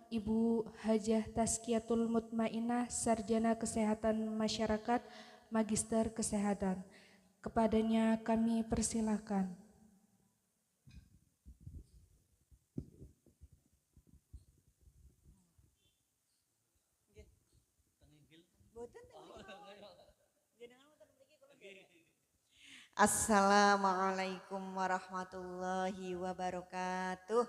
Ibu Hajah Tazkiyatul Mutmainah, Sarjana Kesehatan Masyarakat, Magister Kesehatan. Kepadanya kami persilakan. Assalamualaikum warahmatullahi wabarakatuh.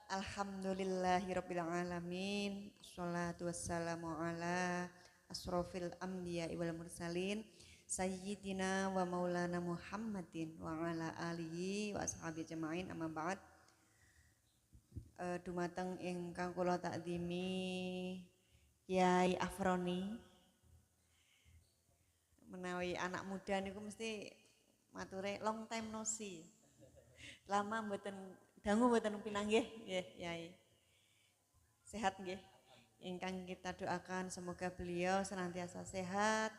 Alhamdulillahirabbil alamin. Assalatu wassalamu ala asrofil anbiya'i wal mursalin sayyidina wa maulana Muhammadin wa ala alihi wa ashabi jamain amma ba'd. Dumateng ingkang kula takzimi Kyai Afroni, menawi anak muda niku mesti mature long time no see. Lama mboten dangu mboten pinanggih nggih, Yai. Sehat nggih. Ingkang kita doakan semoga beliau senantiasa sehat,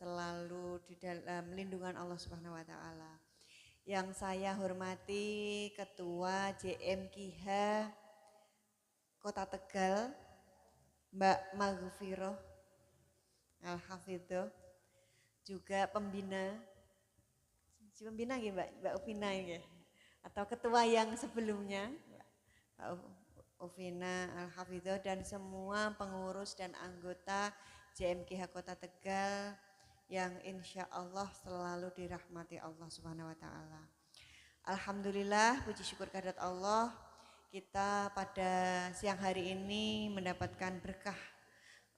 selalu di dalam lindungan Allah Subhanahu wa taala. Yang saya hormati Ketua JMKH Kota Tegal, Mbak Maghfirah Al-Hafidho, juga pembina nggih Mbak Ufina nggih, atau ketua yang sebelumnya Mbak Ufina Al-Hafidho, dan semua pengurus dan anggota JMKH Kota Tegal yang insya Allah selalu dirahmati Allah Subhanahu wa taala. Alhamdulillah, puji syukur kehadirat Allah, kita pada siang hari ini mendapatkan berkah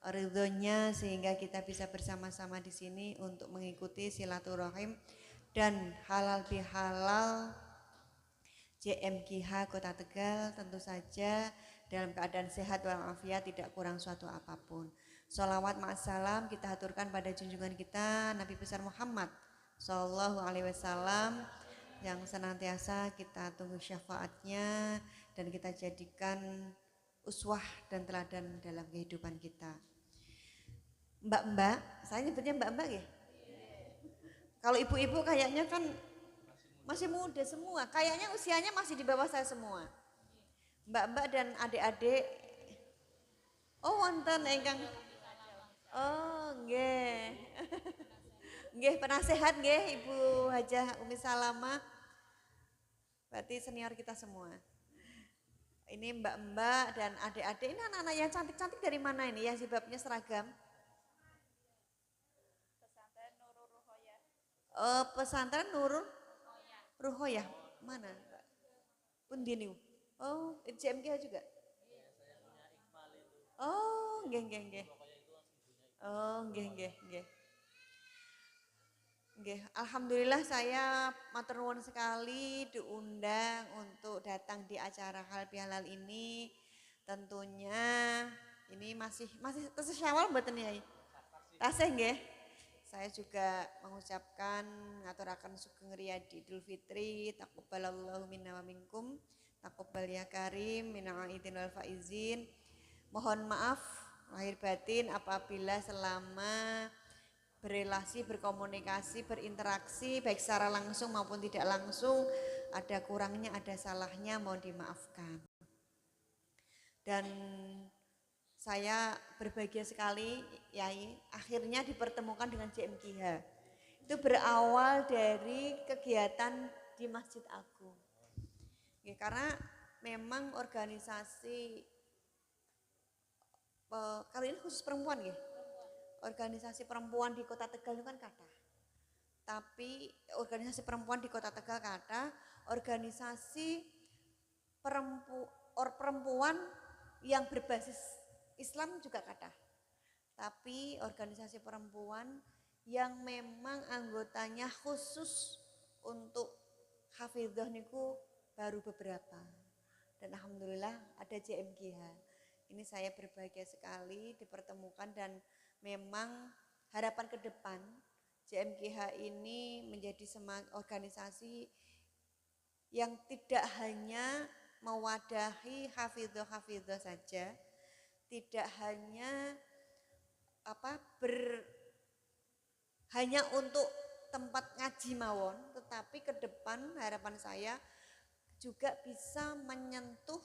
ridhonya sehingga kita bisa bersama-sama di sini untuk mengikuti silaturahim dan halal bihalal JMKH Kota Tegal, tentu saja dalam keadaan sehat walafiat, tidak kurang suatu apapun. Sholawat ma'assalam kita haturkan pada junjungan kita Nabi besar Muhammad Sallallahu Alaihi Wasallam, yang senantiasa kita tunggu syafaatnya dan kita jadikan uswah dan teladan dalam kehidupan kita. Mbak-mbak, saya nyebutnya mbak-mbak ya. Kalau ibu-ibu kayaknya kan masih muda semua, kayaknya usianya masih di bawah saya semua. Mbak-mbak dan adik-adik. Oh, wonten ingkang. Oh, nggih. Nggih, penasehat nggih Ibu Hajah Umi Salamah. Berarti senior kita semua. Ini mbak-mbak dan adik-adik, ini anak-anak yang cantik-cantik dari mana ini? Yang sebabnya seragam? Pesantren Nurul Ruhoyah. Mana? Pundi niku? Oh, JMK juga. Oh, nggih nggih nggih. Oh, nggih nggih nggih. Nggih, alhamdulillah saya matur nuwun sekali diundang untuk datang di acara halal bihalal ini. Tentunya ini masih tesih Syawal mboten ya? Tasih nggih. Saya juga mengucapkan ngaturaken sugeng riyadi Idul Fitri, taqabbalallahu minna wa minkum, taqabbal ya karim, minal aidin wal faizin. Mohon maaf lahir batin apabila selama berelasi, berkomunikasi, berinteraksi baik secara langsung maupun tidak langsung ada kurangnya, ada salahnya, mohon dimaafkan. Dan saya berbahagia sekali Yai akhirnya dipertemukan dengan JMKH. Itu berawal dari kegiatan di Masjid Agung. Ya, karena memang organisasi kali ini khusus perempuan ya. Organisasi perempuan di Kota Tegal itu kan kata. Tapi organisasi perempuan di Kota Tegal kata, organisasi perempuan yang berbasis Islam juga kata. Tapi organisasi perempuan yang memang anggotanya khusus untuk hafidhah niku baru beberapa. Dan alhamdulillah ada JMKH. Ini saya berbahagia sekali dipertemukan dan memang harapan ke depan JMKH ini menjadi organisasi yang tidak hanya mewadahi hafidhah saja, tidak hanya hanya untuk tempat ngaji mawon, tetapi ke depan harapan saya juga bisa menyentuh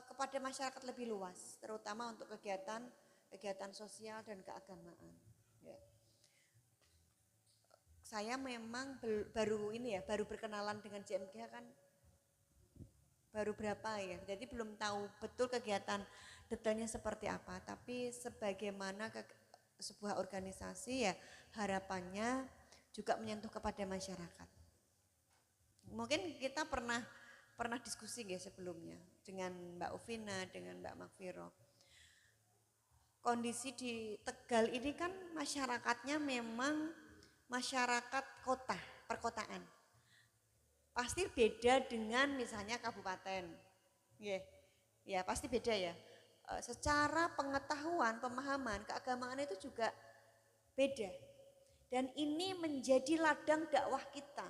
kepada masyarakat lebih luas, terutama untuk kegiatan sosial dan keagamaan. Ya. Saya memang baru berkenalan dengan JMGH kan baru berapa ya, jadi belum tahu betul kegiatan detailnya seperti apa, tapi sebagaimana sebuah organisasi ya harapannya juga menyentuh kepada masyarakat. Mungkin kita pernah diskusi ya sebelumnya dengan Mbak Ufina, dengan Mbak Makfiro. Kondisi di Tegal ini kan masyarakatnya memang masyarakat kota, perkotaan. Pasti beda dengan misalnya kabupaten. Ya, pasti beda ya. Secara pengetahuan, pemahaman, keagamaan itu juga beda. Dan ini menjadi ladang dakwah kita.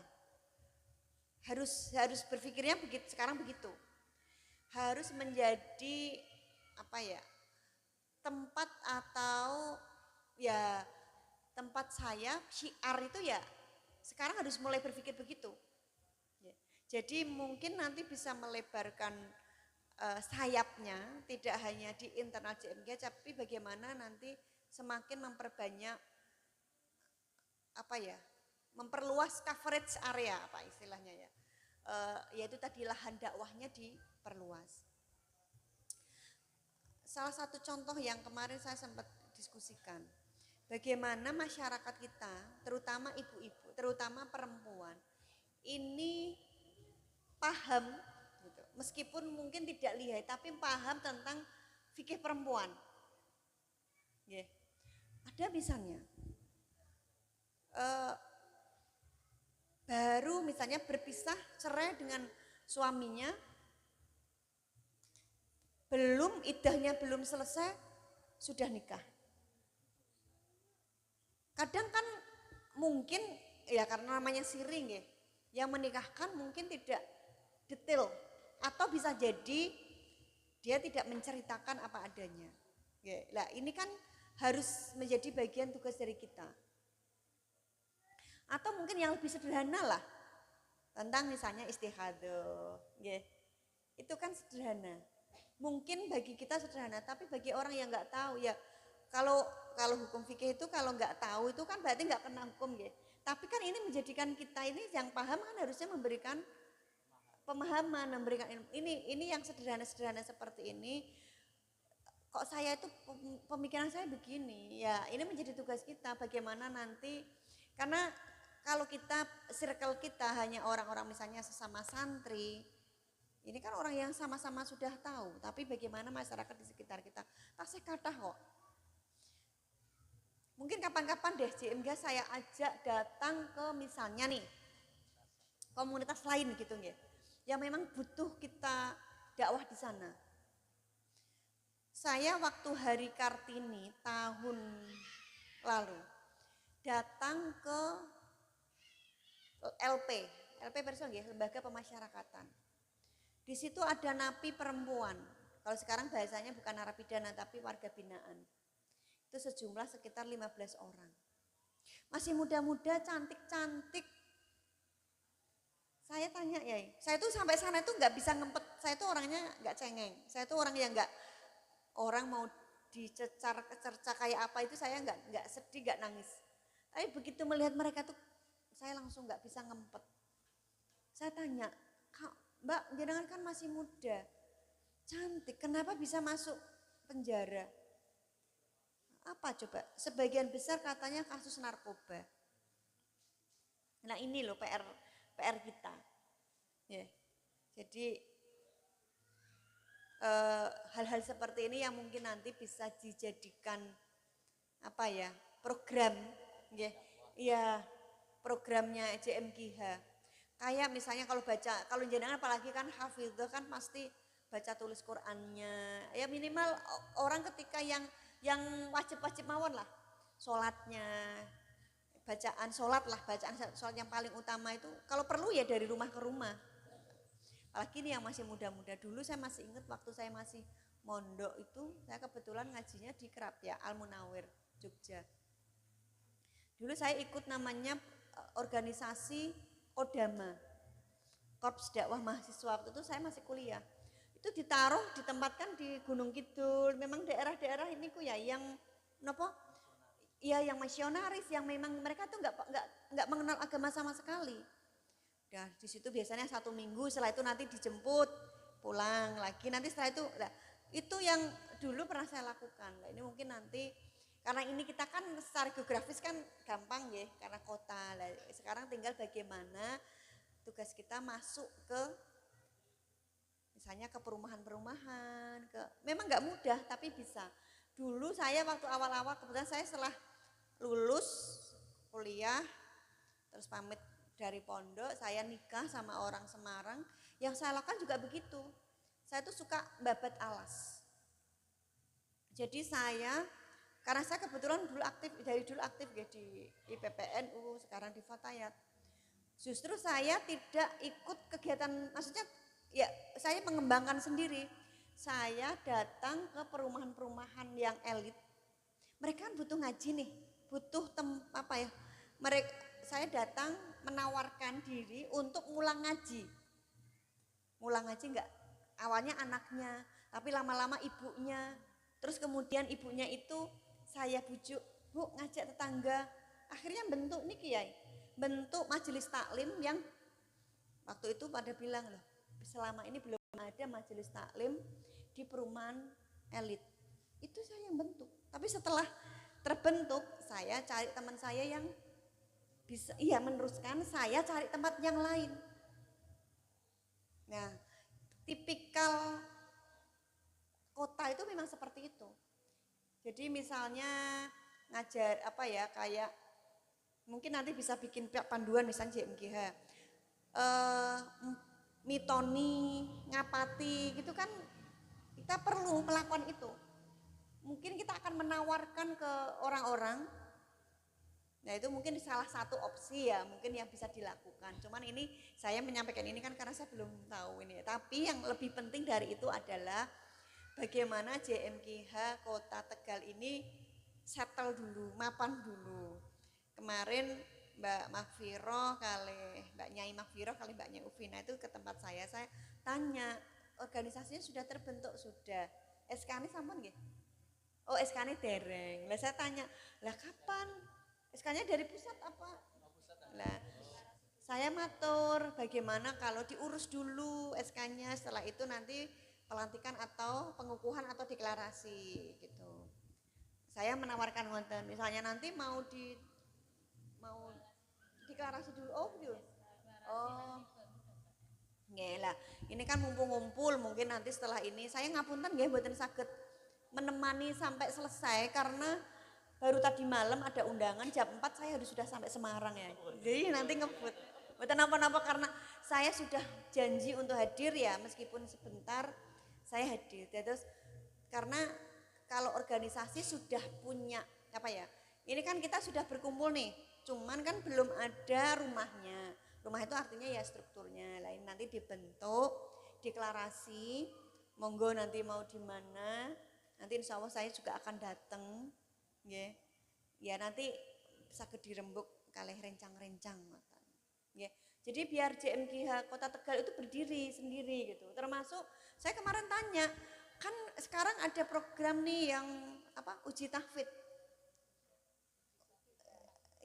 Harus berpikirnya sekarang begitu. Harus menjadi tempat atau ya tempat saya syiar itu ya sekarang harus mulai berpikir begitu. Jadi mungkin nanti bisa melebarkan sayapnya tidak hanya di internal JMG, tapi bagaimana nanti semakin memperbanyak memperluas coverage area istilahnya ya, yaitu tadi lahan dakwahnya diperluas. Salah satu contoh yang kemarin saya sempat diskusikan, bagaimana masyarakat kita, terutama ibu-ibu, terutama perempuan, ini paham, gitu. Meskipun mungkin tidak lihai, tapi paham tentang fikih perempuan. Ada misalnya, baru misalnya berpisah cerai dengan suaminya, iddahnya belum selesai, sudah nikah. Kadang kan mungkin ya karena namanya siri yang menikahkan mungkin tidak detail atau bisa jadi dia tidak menceritakan apa adanya. Nah ini kan harus menjadi bagian tugas dari kita. Atau mungkin yang lebih sederhana lah tentang misalnya istihadah, itu kan sederhana. Mungkin bagi kita sederhana, tapi bagi orang yang nggak tahu ya, kalau hukum fikih itu kalau nggak tahu itu kan berarti nggak kena hukum Tapi kan ini menjadikan kita ini yang paham kan harusnya memberikan pemahaman, memberikan ilmu. Ini yang sederhana-sederhana seperti ini. Kok saya itu pemikiran saya begini, ya ini menjadi tugas kita bagaimana nanti, karena kalau kita circle kita hanya orang-orang misalnya sesama santri, ini kan orang yang sama-sama sudah tahu, tapi bagaimana masyarakat di sekitar kita, tasih kata kok. Mungkin kapan-kapan deh JMG saya ajak datang ke misalnya nih komunitas lain gitu yang memang butuh kita dakwah di sana. Saya waktu Hari Kartini tahun lalu datang ke LP Person Lembaga Pemasyarakatan. Di situ ada napi perempuan. Kalau sekarang bahasanya bukan narapidana tapi warga binaan. Itu sejumlah sekitar 15 orang. Masih muda-muda, cantik-cantik. Saya tanya saya tuh sampai sana itu nggak bisa ngempet. Saya tuh orangnya nggak cengeng. Saya tuh orang yang nggak, orang mau dicecar kayak apa itu saya nggak sedih, nggak nangis. Tapi begitu melihat mereka tuh saya langsung nggak bisa ngempet. Saya tanya, Mbak, jenengan kan masih muda, cantik, kenapa bisa masuk penjara? Apa coba? Sebagian besar katanya kasus narkoba. Nah ini loh PR kita. Jadi hal-hal seperti ini yang mungkin nanti bisa dijadikan program, programnya JMGH. Kayak misalnya kalau jenengan apalagi kan hafidhah kan pasti baca tulis Qur'annya. Ya minimal orang ketika yang wajib-wajib mawon lah. Sholatnya, bacaan sholat yang paling utama itu kalau perlu ya dari rumah ke rumah. Apalagi ini yang masih muda-muda. Dulu saya masih ingat waktu saya masih mondok itu saya kebetulan ngajinya di Krapya Al-Munawir, Jogja. Dulu saya ikut namanya organisasi Kodama Korps Dakwah Mahasiswa waktu itu saya masih kuliah. Itu ditaruh, ditempatkan di Gunung Kidul. Memang daerah-daerah ini ku ya yang nopo? Ya yang misionaris, yang memang mereka tuh nggak mengenal agama sama sekali. Nah, di situ biasanya 1 minggu, setelah itu nanti dijemput pulang lagi. Nanti setelah itu, nah, itu yang dulu pernah saya lakukan. Nah, ini mungkin nanti karena ini kita kan secara geografis kan gampang ya, karena kota. Nah, sekarang tinggal bagaimana tugas kita masuk ke misalnya ke perumahan-perumahan, memang nggak mudah tapi bisa. Dulu saya waktu awal-awal kebetulan saya setelah lulus kuliah terus pamit dari pondok, saya nikah sama orang Semarang. Yang saya lakukan juga begitu. Saya tuh suka babat alas. Jadi karena saya kebetulan dari dulu aktif ya di IPPNU, sekarang di Fatayat. Justru saya tidak ikut kegiatan, maksudnya ya saya mengembangkan sendiri. Saya datang ke perumahan-perumahan yang elit. Mereka kan butuh ngaji nih, butuh saya datang menawarkan diri untuk ngulang ngaji. Ngulang ngaji enggak? Awalnya anaknya, tapi lama-lama ibunya. Terus kemudian ibunya itu saya bujuk, Bu ngajak tetangga. Akhirnya bentuk nih Kiai, bentuk majelis taklim yang waktu itu pada bilang loh, selama ini belum ada majelis taklim di perumahan elit. Itu saya yang bentuk. Tapi setelah terbentuk, saya cari teman saya yang bisa meneruskan, saya cari tempat yang lain. Nah, tipikal kota itu memang seperti itu. Jadi misalnya ngajar kayak mungkin nanti bisa bikin panduan misalnya JMGH. Mitoni, ngapati gitu kan kita perlu melakukan itu. Mungkin kita akan menawarkan ke orang-orang. Nah itu mungkin salah satu opsi ya mungkin yang bisa dilakukan. Cuman ini saya menyampaikan ini kan karena saya belum tahu ini. Tapi yang lebih penting dari itu adalah bagaimana JMGH Kota Tegal ini settle dulu, mapan dulu. Kemarin Mbak Mahfiro Mbak Nyai Mahfiro kali Mbak Nyai Ufina itu ke tempat saya tanya organisasinya sudah terbentuk sudah. SK ini sampun nggih? Oh SK ini dereng. Lah saya tanya, lah kapan? SK-nya dari pusat apa? Lah saya matur bagaimana kalau diurus dulu SK-nya, setelah itu nanti pelantikan atau pengukuhan atau deklarasi gitu. Saya menawarkan wonten misalnya nanti mau deklarasi dulu. Oh gitu. Oh. Nggih lah. Ini kan mumpung ngumpul mungkin nanti setelah ini saya ngapunten nggih mboten saged menemani sampai selesai karena baru tadi malam ada undangan jam 4 saya harus sudah sampai Semarang ya. Jadi nanti ngebut. Mboten napa-napa karena saya sudah janji untuk hadir ya meskipun sebentar saya hadir. Terus karena kalau organisasi sudah punya ini kan kita sudah berkumpul nih. Cuman kan belum ada rumahnya. Rumah itu artinya ya strukturnya. Lain nanti dibentuk, deklarasi, monggo nanti mau di mana. Nanti insya Allah saya juga akan datang. Ya nanti saged dirembuk kalih rencang-rencang ya. Jadi biar JMGH Kota Tegal itu berdiri sendiri gitu. Termasuk saya kemarin tanya, kan sekarang ada program nih yang uji tahfidz.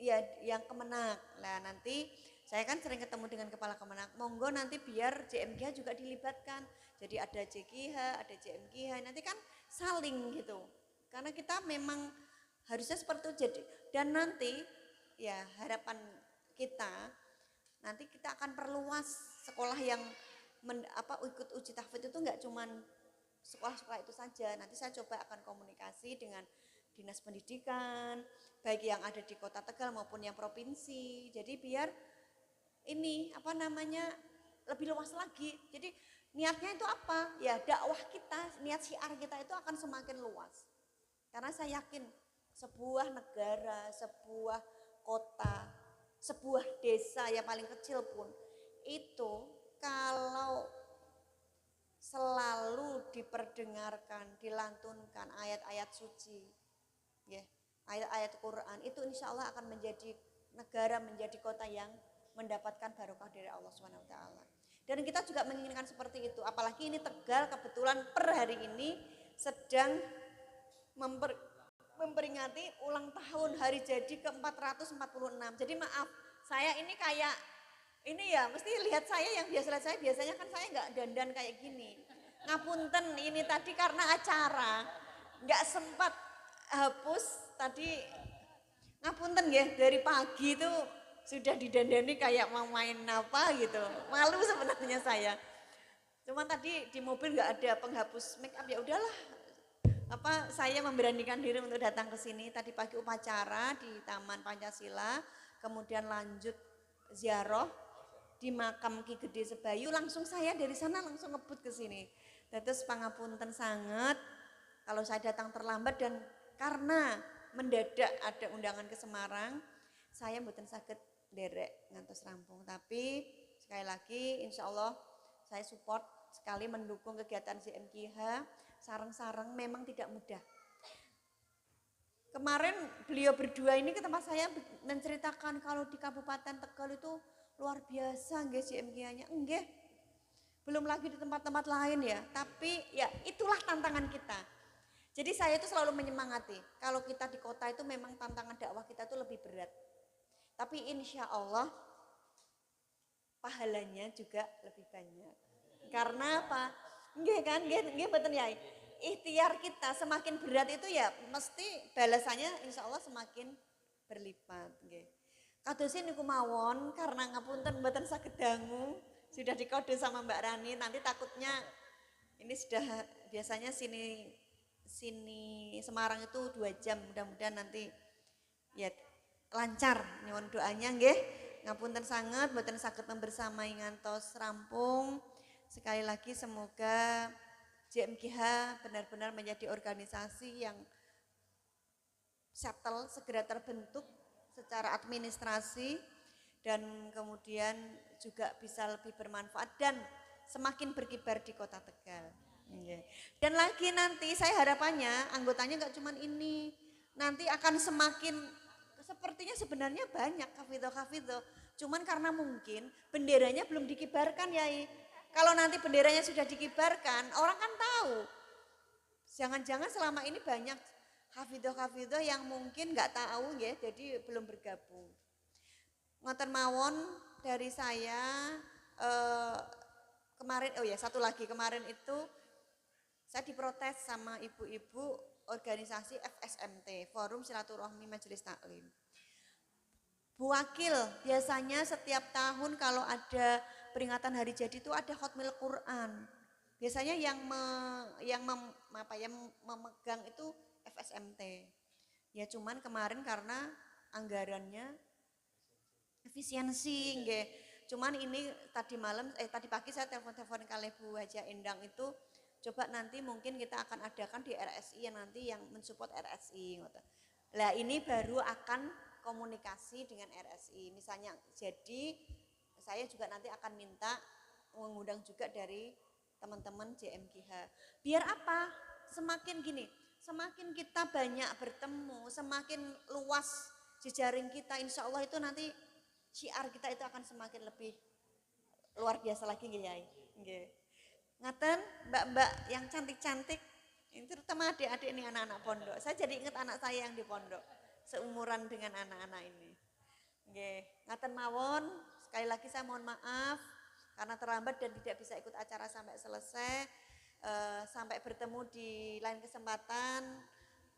Ya yang Kemenak. Lah nanti saya kan sering ketemu dengan kepala Kemenak. Monggo nanti biar JMGH juga dilibatkan. Jadi ada JGH, ada JMGH. Nanti kan saling gitu. Karena kita memang harusnya seperti itu. Jadi dan nanti ya harapan kita nanti kita akan perluas sekolah yang ikut uji tahfidz itu enggak cuman sekolah-sekolah itu saja. Nanti saya coba akan komunikasi dengan dinas pendidikan baik yang ada di Kota Tegal maupun yang provinsi. Jadi biar ini lebih luas lagi. Jadi niatnya itu apa? Ya dakwah kita, niat syiar kita itu akan semakin luas. Karena saya yakin sebuah negara, sebuah kota, sebuah desa yang paling kecil pun itu kalau selalu diperdengarkan, dilantunkan ayat-ayat suci, ya, ayat-ayat Quran itu insya Allah akan menjadi negara, menjadi kota yang mendapatkan barokah dari Allah SWT. Dan kita juga menginginkan seperti itu. Apalagi ini Tegal kebetulan per hari ini sedang memperingati ulang tahun hari jadi ke-446. Jadi maaf, saya ini kayak ini ya mesti lihat saya yang biasa lihat saya biasanya kan saya nggak dandan kayak gini. Ngapunten ini tadi karena acara nggak sempat hapus tadi. Ngapunten ya dari pagi itu sudah didandani kayak mau main apa gitu. Malu sebenarnya saya. Cuma tadi di mobil nggak ada penghapus make up, ya udahlah. Saya memberanikan diri untuk datang ke sini. Tadi pagi upacara di Taman Pancasila, kemudian lanjut ziarah di makam Ki Gede Sebayu, langsung saya dari sana langsung ngebut ke sini. Terus pangapunten sangat kalau saya datang terlambat dan karena mendadak ada undangan ke Semarang, saya mboten saged derek ngantos rampung. Tapi sekali lagi insya Allah saya support sekali mendukung kegiatan JMKH. Sareng-sareng memang tidak mudah. Kemarin beliau berdua ini ke tempat saya menceritakan kalau di Kabupaten Tegal itu luar biasa nggih JMKH-nya. Nggih. Belum lagi di tempat-tempat lain ya, tapi ya itulah tantangan kita. Jadi saya itu selalu menyemangati, kalau kita di kota itu memang tantangan dakwah kita itu lebih berat. Tapi insya Allah pahalanya juga lebih banyak. Karena apa? Nggih kan, nggih betul ya. Ikhtiar kita semakin berat itu ya mesti balasannya insya Allah semakin berlipat. Nggih. Kadosin niku mawon karena ngapunten mboten saged dangu, sudah dikode sama Mbak Rani. Nanti takutnya ini sudah biasanya sini Semarang itu 2 jam, mudah-mudahan nanti ya lancar nyuwun doanya nggih. Ngapunten sangat mboten saged membersamai ngantos rampung. Sekali lagi semoga JMKH benar-benar menjadi organisasi yang settle, segera terbentuk secara administrasi dan kemudian juga bisa lebih bermanfaat dan semakin berkibar di Kota Tegal. Dan lagi nanti saya harapannya anggotanya nggak cuma ini, nanti akan semakin sepertinya sebenarnya banyak kafido, cuman karena mungkin benderanya belum dikibarkan ya. Kalau nanti benderanya sudah dikibarkan, orang kan tahu. Jangan-jangan selama ini banyak hafidoh yang mungkin nggak tahu ya, jadi belum bergabung. Ngoten mawon dari saya kemarin, satu lagi kemarin itu saya diprotes sama ibu-ibu organisasi FSMT, Forum Silaturahmi Majelis Taklim. Bu Wakil, biasanya setiap tahun kalau ada peringatan hari jadi itu ada khotmil Quran. Biasanya yang memegang itu FSMT. Ya cuman kemarin karena anggarannya efisiensi nggih. Cuman ini tadi pagi saya telepon kali Bu Haja Endang itu coba nanti mungkin kita akan adakan di RSI yang nanti yang mensupport RSI ngoten. Lah ini baru akan komunikasi dengan RSI. Misalnya jadi saya juga nanti akan minta mengundang juga dari teman-teman JMKH. Biar apa? Semakin kita banyak bertemu, semakin luas jejaring kita, insya Allah itu nanti syiar kita itu akan semakin lebih luar biasa lagi nggih Yai. Nggih. Ngaten mbak-mbak yang cantik-cantik, ini terutama adik-adik nih anak-anak pondok. Saya jadi ingat anak saya yang di pondok, seumuran dengan anak-anak ini. Nggih. Ngaten mawon, sekali lagi saya mohon maaf karena terlambat dan tidak bisa ikut acara sampai selesai. Sampai bertemu di lain kesempatan.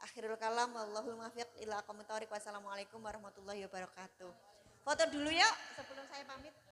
Akhirul kalam, wallahul muwaffiq ila aqwamit thoriq. Wassalamualaikum warahmatullahi wabarakatuh. Foto dulu ya sebelum saya pamit.